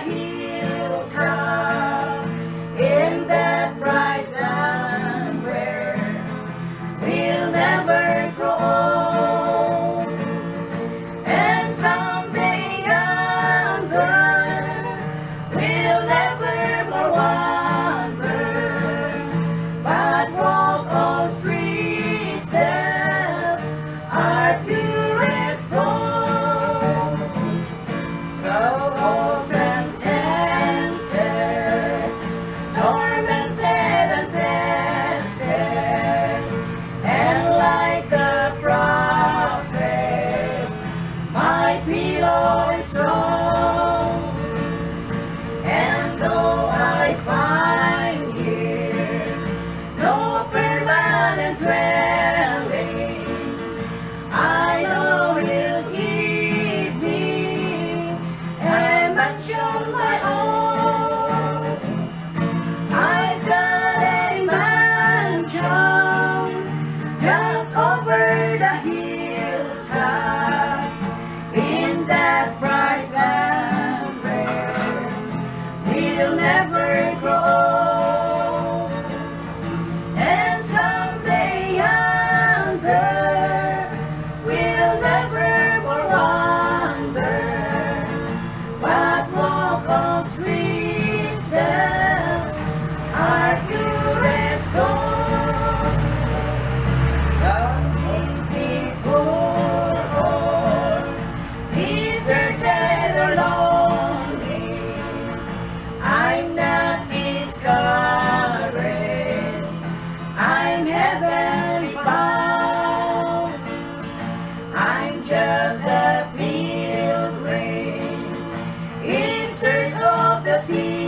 hilltop, in that bright land where we'll never grow old, and someday younger we'll never more wander, but walk on streets that are purest gold. Though often tempted, tormented and tested, and like a prophet, my pillow is strong. And though I find here no permanent dwelling, I know He'll give me a mansion my own. I've got a mansion just over the hilltop, in that bright land where we'll never grow old, and someday younger we'll never more wander, but walk on streets that are purest gold. Don't think me poor or deserted or lonely. I'm not discouraged, I'm heavenly bound. I'm just a pilgrim in search of the sea.